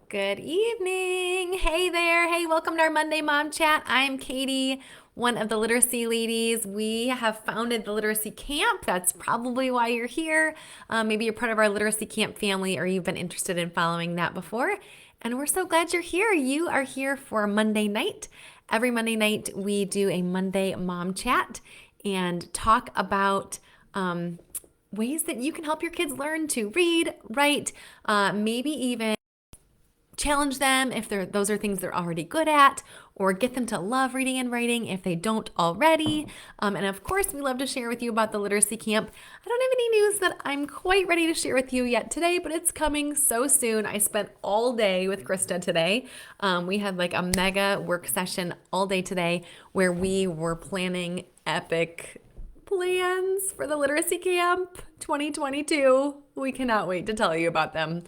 Good evening. Hey there. Hey, welcome to our Monday Mom Chat. I'm Katie, one of the literacy ladies. We have founded the Literacy Camp. That's probably why you're here. Maybe you're part of our Literacy Camp family or you've been interested in following that before. And we're so glad you're here. You are here for Monday night. Every Monday night, we do a Monday Mom Chat and talk about ways that you can help your kids learn to read, write, maybe even challenge them if those are things they're already good at, or get them to love reading and writing if they don't already. And of course, we love to share with you about the Literacy Camp. I don't have any news that I'm quite ready to share with you yet today, but it's coming so soon. I spent all day with Krista today. We had like a mega work session all day today where we were planning epic plans for the Literacy Camp 2022. We cannot wait to tell you about them.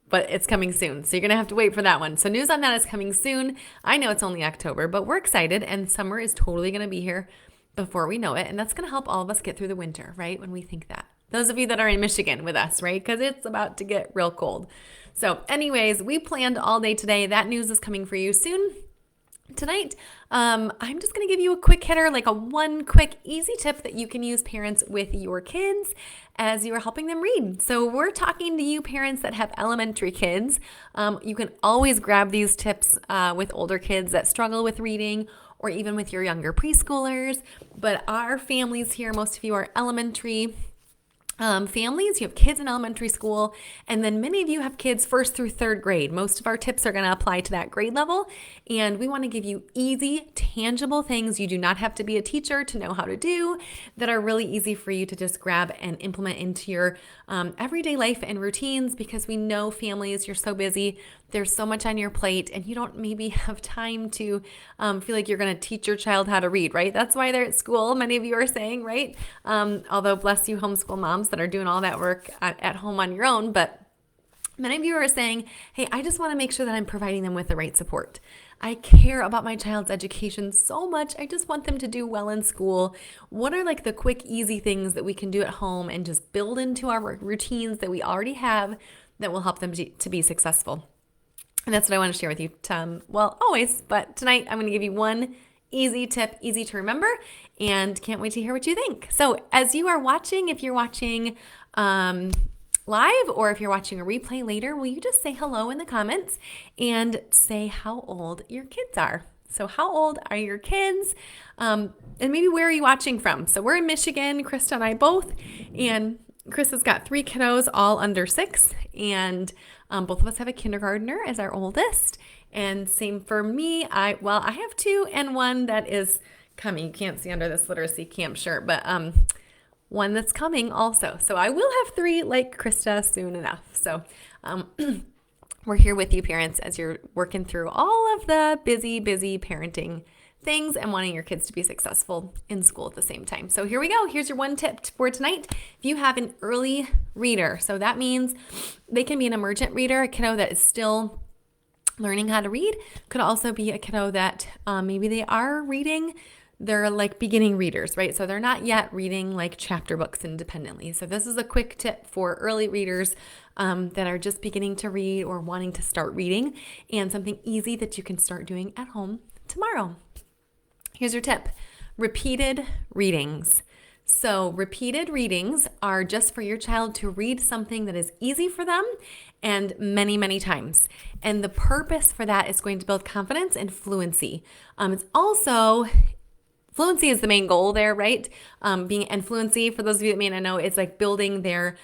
But it's coming soon. So you're going to have to wait for that one. So news on that is coming soon. I know it's only October, but we're excited and summer is totally going to be here before we know it. And that's going to help all of us get through the winter, right? When we think that. Those of you that are in Michigan with us, right? Because it's about to get real cold. So anyways, we planned all day today. That news is coming for you soon. Tonight, I'm just going to give you a quick hitter, like one quick easy tip that you can use, parents, with your kids as you are helping them read. So we're talking to you parents that have elementary kids. You can always grab these tips with older kids that struggle with reading, or even with your younger preschoolers. But our families here, most of you are elementary families, you have kids in elementary school, and then many of you have kids first through third grade. Most of our tips are going to apply to that grade level, and we want to give you easy, tangible things you do not have to be a teacher to know how to do, that are really easy for you to just grab and implement into your everyday life and routines, because we know families, you're so busy, there's so much on your plate, and you don't maybe have time to feel like you're going to teach your child how to read, right? That's why they're at school, many of you are saying, right? Although bless you homeschool moms that are doing all that work at home on your own, but many of you are saying, hey, I just want to make sure that I'm providing them with the right support. I care about my child's education so much. I just want them to do well in school. What are like the quick, easy things that we can do at home and just build into our routines that we already have that will help them to be successful? And that's what I want to share with you, well, always, but tonight I'm going to give you one easy tip, easy to remember, and can't wait to hear what you think. So as you are watching, if you're watching live or if you're watching a replay later, will you just say hello in the comments and say how old your kids are? So how old are your kids? And maybe where are you watching from? So we're in Michigan, Krista and I both, and Krista's got 3 kiddos, all under 6, and both of us have a kindergartner as our oldest. And same for me. I have 2 and 1 that is coming. You can't see under this Literacy Camp shirt, but one that's coming also. So I will have 3 like Krista soon enough. So we're here with you, parents, as you're working through all of the busy parenting things and wanting your kids to be successful in school at the same time. So here we go. Here's your one tip for tonight. If you have an early reader, so that means they can be an emergent reader, a kiddo that is still learning how to read. Could also be a kiddo that maybe they are reading. They're like beginning readers, right? So they're not yet reading like chapter books independently. So this is a quick tip for early readers that are just beginning to read or wanting to start reading, and something easy that you can start doing at home tomorrow. Here's your tip: repeated readings. So repeated readings are just for your child to read something that is easy for them and many times. And the purpose for that is going to build confidence and fluency. It's also, fluency is the main goal there, right? Fluency, for those of you that may not know, it's like building their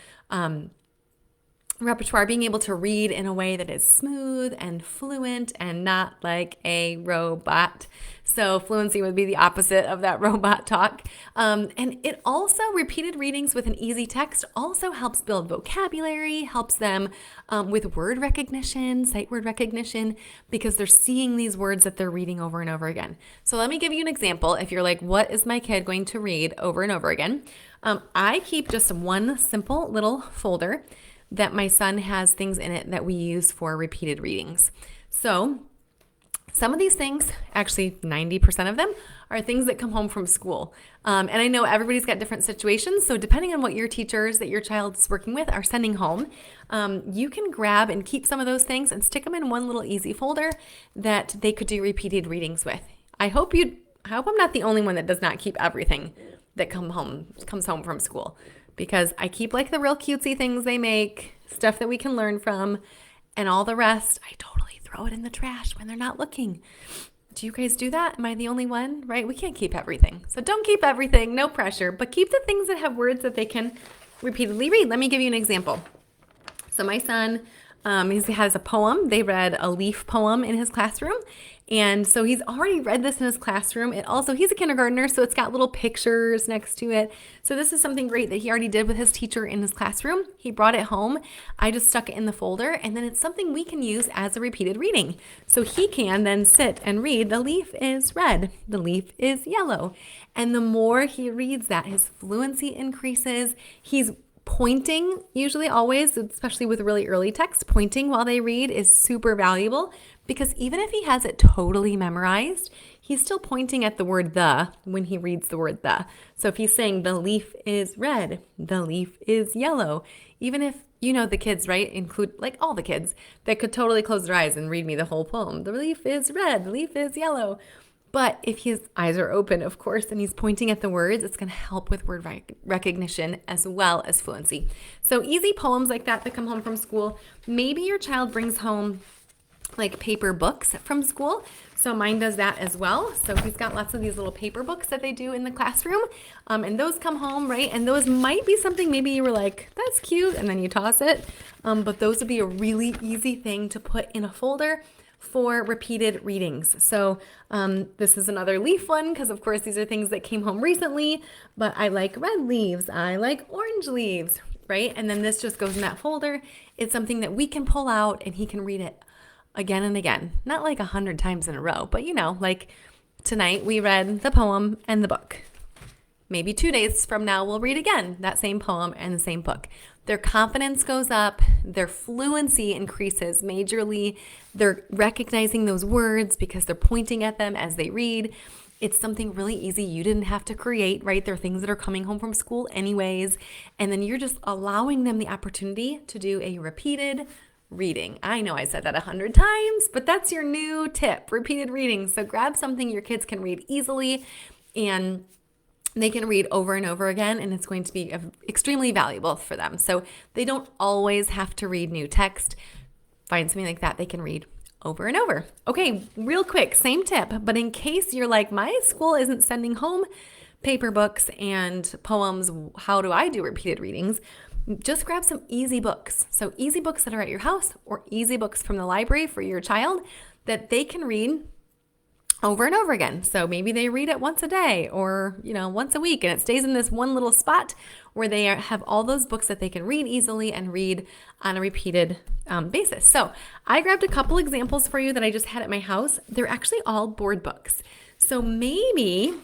repertoire, being able to read in a way that is smooth and fluent and not like a robot. So fluency would be the opposite of that robot talk. And it also, repeated readings with an easy text also helps build vocabulary, helps them with word recognition, sight word recognition, because they're seeing these words that they're reading over and over again. So let me give you an example. If you're like, what is my kid going to read over and over again? I keep just one simple little folder that my son has things in it that we use for repeated readings. So Some of these things, actually 90% of them, are things that come home from school. And I know everybody's got different situations, so depending on what your teachers that your child is working with are sending home, you can grab and keep some of those things and stick them in one little easy folder that they could do repeated readings with. I hope I'm not the only one that does not keep everything that comes home from school, because I keep like the real cutesy things they make, stuff that we can learn from, and all the rest, I totally throw it in the trash when they're not looking. Do you guys do that? Am I the only one? Right? We can't keep everything. So don't keep everything, no pressure, but keep the things that have words that they can repeatedly read. Let me give you an example. So my son, he has a poem. They read a leaf poem in his classroom. And so he's already read this in his classroom. He's a kindergartner, so it's got little pictures next to it. So this is something great that he already did with his teacher in his classroom. He brought it home. I just stuck it in the folder, and then it's something we can use as a repeated reading. So he can then sit and read, the leaf is red, the leaf is yellow. And the more he reads that, his fluency increases. He's pointing, usually always, especially with really early text, pointing while they read is super valuable, because even if he has it totally memorized, he's still pointing at the word the when he reads the word the. So if he's saying the leaf is red, the leaf is yellow, even if the kids, right, include like all the kids that could totally close their eyes and read me the whole poem. The leaf is red, the leaf is yellow. But if his eyes are open, of course, and he's pointing at the words, it's going to help with word recognition as well as fluency. So easy poems like that come home from school. Maybe your child brings home like paper books from school. So mine does that as well. So he's got lots of these little paper books that they do in the classroom. And those come home, right? And those might be something maybe you were like, that's cute, and then you toss it. But those would be a really easy thing to put in a folder for repeated readings. So this is another leaf one, because of course these are things that came home recently, but I like red leaves, I like orange leaves, right? And then this just goes in that folder. It's something that we can pull out and he can read it again and again. Not like 100 times in a row, but like tonight we read the poem and the book. Maybe 2 days from now we'll read again that same poem and the same book. Their confidence goes up, their fluency increases majorly, they're recognizing those words because they're pointing at them as they read. It's something really easy you didn't have to create, right? They're things that are coming home from school anyways, and then you're just allowing them the opportunity to do a repeated reading. I know I said that 100 times, but that's your new tip, repeated reading. So grab something your kids can read easily and they can read over and over again, and it's going to be extremely valuable for them. So they don't always have to read new text. Find something like that they can read over and over. Okay, real quick, same tip, but in case you're like, my school isn't sending home paper books and poems, how do I do repeated readings? Just grab some easy books. So easy books that are at your house or easy books from the library for your child that they can read over and over again. So maybe they read it once a day or, once a week, and it stays in this one little spot where they have all those books that they can read easily and read on a repeated basis. So I grabbed a couple examples for you that I just had at my house. They're actually all board books. So maybe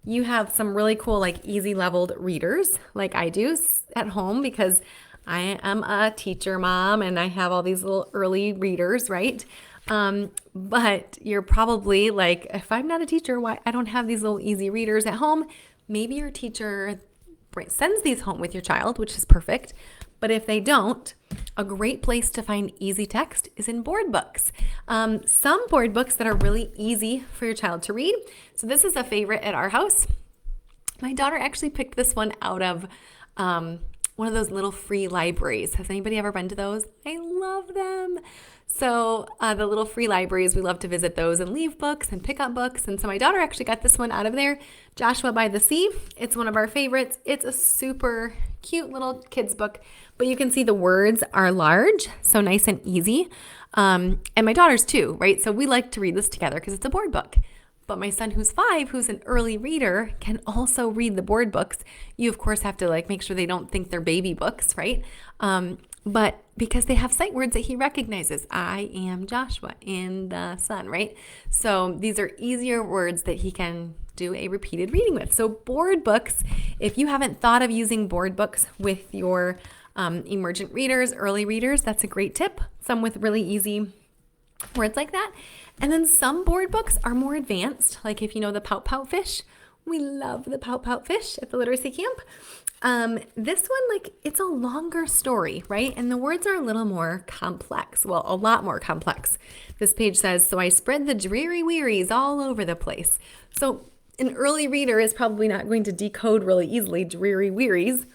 you have some really cool, like easy leveled readers like I do at home, because I am a teacher mom and I have all these little early readers, right? But you're probably like, if I'm not a teacher, why I don't have these little easy readers at home? Maybe your teacher sends these home with your child, which is perfect. But if they don't, a great place to find easy text is in board books. Some board books that are really easy for your child to read. So this is a favorite at our house. My daughter actually picked this one out of one of those little free libraries. Has anybody ever been to those? I love them. So the little free libraries, we love to visit those and leave books and pick up books. And so my daughter actually got this one out of there, Joshua by the Sea. It's one of our favorites. It's a super cute little kids book, but you can see the words are large, so nice and easy. And my daughter's too, right? So we like to read this together because it's a board book. But my son, who's 5, who's an early reader, can also read the board books. You, of course, have to make sure they don't think they're baby books, right? But because they have sight words that he recognizes, I am Joshua in the sun, right? So these are easier words that he can do a repeated reading with. So board books, if you haven't thought of using board books with your emergent readers, early readers, that's a great tip. Some with really easy words like that. And then some board books are more advanced, like if you know the Pout Pout Fish. We love the Pout Pout Fish at the Literacy Camp. This one, like, it's a longer story, right? And the words are a little more complex. Well, a lot more complex. This page says, so I spread the dreary wearies all over the place. So an early reader is probably not going to decode really easily dreary wearies,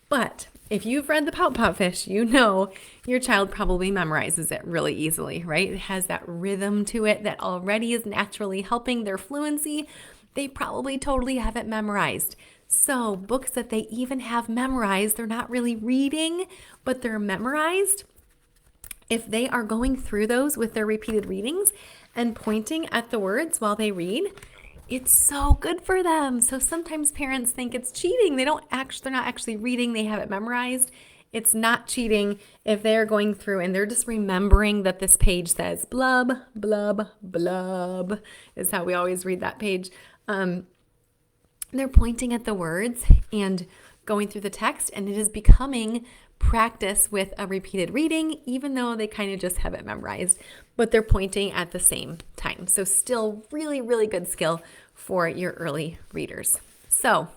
but if you've read the Pout Pout Fish, you know your child probably memorizes it really easily, right? It has that rhythm to it that already is naturally helping their fluency. They probably totally have it memorized. So books that they even have memorized, they're not really reading, but they're memorized. If they are going through those with their repeated readings and pointing at the words while they read, it's so good for them. So sometimes parents think it's cheating. They're not actually reading, they have it memorized. It's not cheating if they're going through and they're just remembering that this page says blub, blub, blub, is how we always read that page. They're pointing at the words and going through the text, and it is becoming practice with a repeated reading, even though they kind of just have it memorized, but they're pointing at the same time. So still really, really good skill for your early readers. So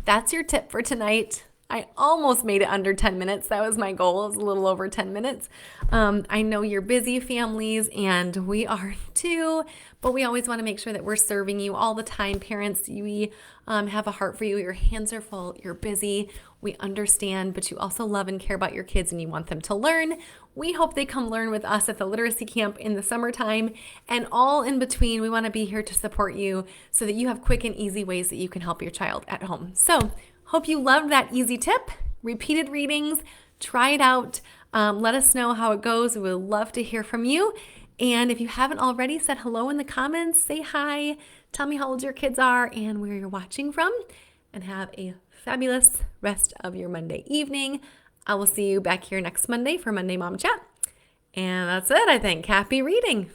that's your tip for tonight. I almost made it under 10 minutes. That was my goal. It was a little over 10 minutes. I know you're busy families, and we are too, but we always want to make sure that we're serving you all the time. Parents, we have a heart for you. Your hands are full. You're busy. We understand, but you also love and care about your kids, and you want them to learn. We hope they come learn with us at the Literacy Camp in the summertime, and all in between. We want to be here to support you so that you have quick and easy ways that you can help your child at home. So hope you loved that easy tip. Repeated readings, try it out. Let us know how it goes. We would love to hear from you. And if you haven't already, said hello in the comments, say hi, tell me how old your kids are and where you're watching from, and have a fabulous rest of your Monday evening. I will see you back here next Monday for Monday Mom Chat. And that's it, I think. Happy reading.